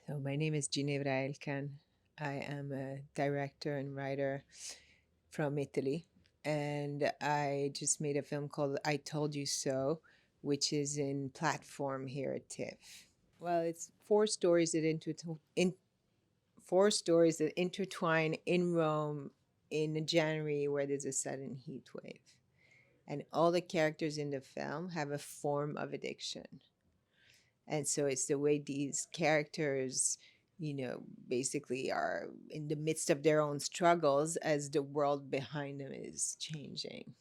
So my name is Ginevra Elkan. I am a director and writer from Italy, and I just made a film called "I Told You So," which is in platform here at TIFF. Well, it's four stories that intertwine in Rome in January, where there's a sudden heat wave, and all the characters in the film have a form of addiction. And so it's the way these characters, basically are in the midst of their own struggles as the world behind them is changing.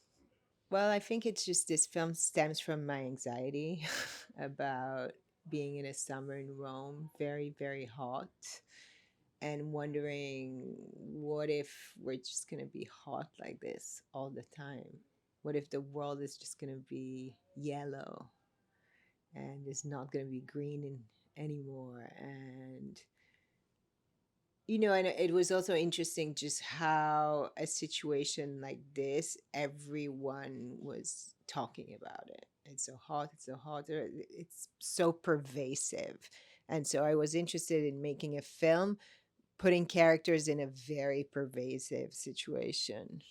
Well, I think it's just this film stems from my anxiety about being in a summer in Rome, very, very hot, and wondering what if we're just going to be hot like this all the time? What if the world is just going to be yellow and it's not going to be anymore? And it was also interesting just how a situation like this, everyone was talking about it. It's so hot, it's so hot, it's so pervasive. And so I was interested in making a film putting characters in a very pervasive situation.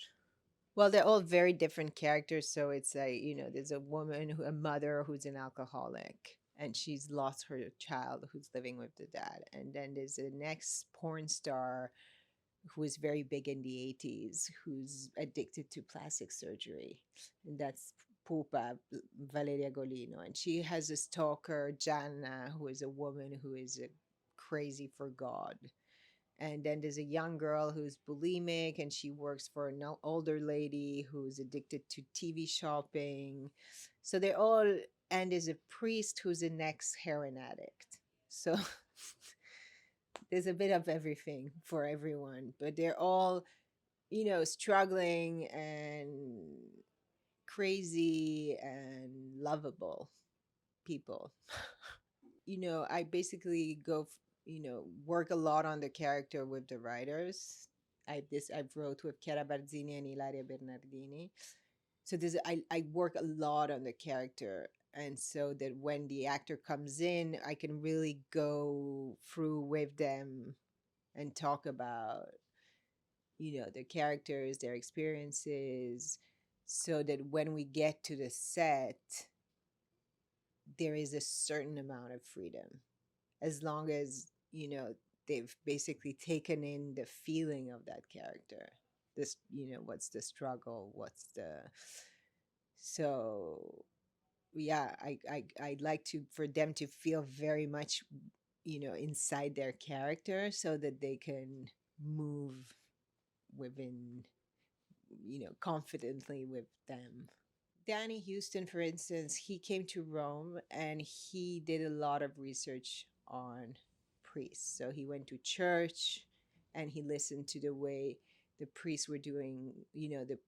Well, they're all very different characters. So it's like, there's a woman, a mother who's an alcoholic, and she's lost her child who's living with the dad. And then there's the next porn star who was very big in the 80s, who's addicted to plastic surgery. And that's Pupa, Valeria Golino. And she has a stalker, Gianna, who is a woman who is crazy for God. And then there's a young girl who's bulimic and she works for an older lady who's addicted to TV shopping. So they're all, and there's a priest who's an ex heroin addict. So there's a bit of everything for everyone, but they're all, struggling and crazy and lovable people. I basically work a lot on the character with the writers. I've wrote with Chiara Barzini and Ilaria Bernardini. So I work a lot on the character, and so that when the actor comes in, I can really go through with them and talk about their characters, their experiences, so that when we get to the set, there is a certain amount of freedom, as long as they've basically taken in the feeling of that character. This, what's the struggle, what's the so yeah, I'd like to for them to feel very much inside their character, so that they can move within, confidently with them. Danny Houston, for instance, he came to Rome and he did a lot of research on priests. So he went to church and he listened to the way the priests were doing, the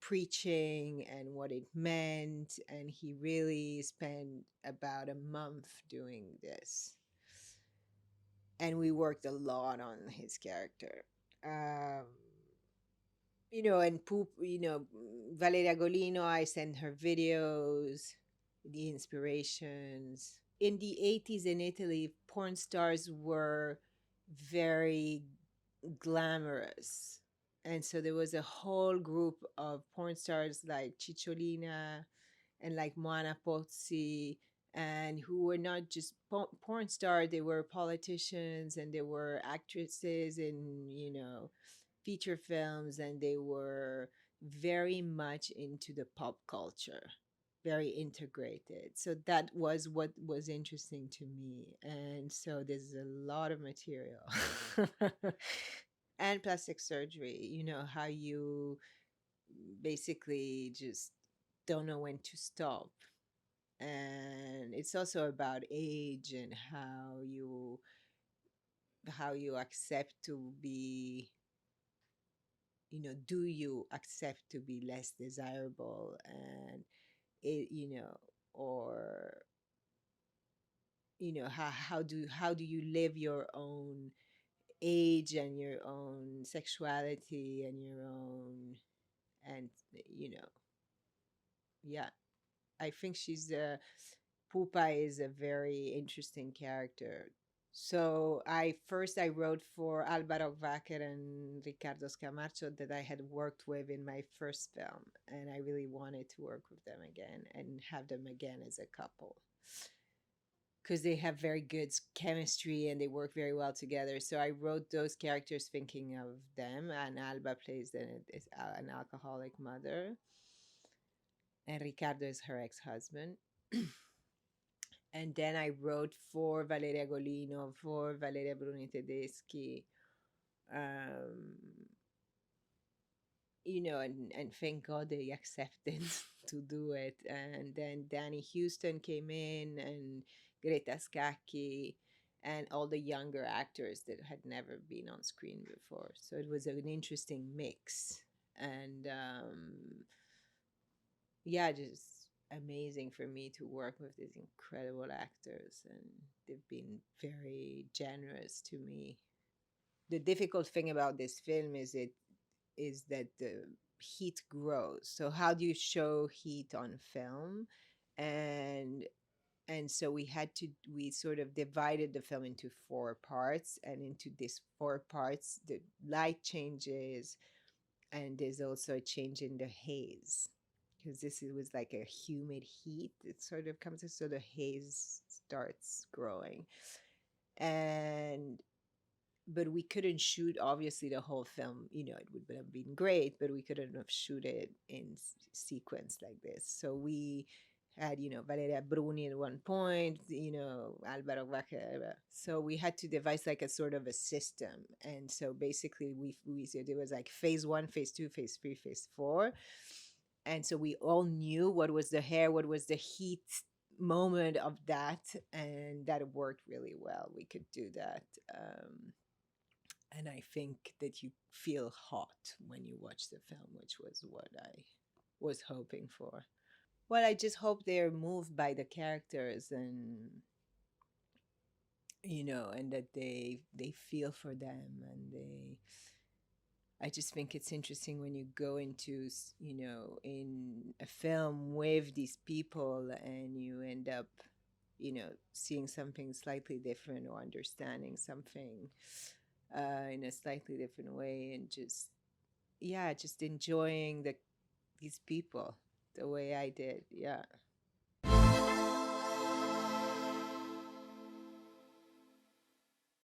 preaching and what it meant. And he really spent about a month doing this. And we worked a lot on his character. Um, and Valeria Golino, I send her videos, the inspirations. In the 80s in Italy, porn stars were very glamorous. And so there was a whole group of porn stars like Cicciolina and like Moana Pozzi, and who were not just porn stars, they were politicians and they were actresses in, feature films, and they were very much into the pop culture, very integrated. So that was what was interesting to me. And so there's a lot of material. And plastic surgery, how you basically just don't know when to stop. And it's also about age and how you accept to be, do you accept to be less desirable, and it, or how do you live your own age and your own sexuality and your own, and yeah, I think Pupa is a very interesting character So I wrote for Alvaro Vaquer and Ricardo Scamacho that I had worked with in my first film, and I really wanted to work with them again and have them again as a couple because they have very good chemistry and they work very well together. So I wrote those characters thinking of them, and Alba plays an alcoholic mother, and Ricardo is her ex-husband. And then I wrote for Valeria Golino, for Valeria Bruni Tedeschi, um, and thank God they accepted to do it. And then Danny Houston came in, and Greta Scacchi, and all the younger actors that had never been on screen before. So it was an interesting mix. And yeah, just amazing for me to work with these incredible actors, and they've been very generous to me. The difficult thing about this film is that the heat grows. So how do you show heat on film? And so we sort of divided the film into four parts, and into these four parts the light changes, and there's also a change in the haze, because was like a humid heat. It sort of comes in, so the haze starts growing. And but we couldn't shoot obviously the whole film. It would have been great, but we couldn't have shoot it in sequence like this. So we had Valeria Bruni at one point, Alvaro Vaquera. So we had to devise like a sort of a system. And so basically we said it was like phase one, phase two, phase three, phase four. And so we all knew what was the hair, what was the heat moment of that, and that worked really well. We could do that. And I think that you feel hot when you watch the film, which was what I was hoping for. Well, I just hope they're moved by the characters, and that they feel for them, and they. I just think it's interesting when you go into, in a film with these people, and you end up, seeing something slightly different, or understanding something in a slightly different way, and just, yeah, just enjoying these people the way I did. Yeah.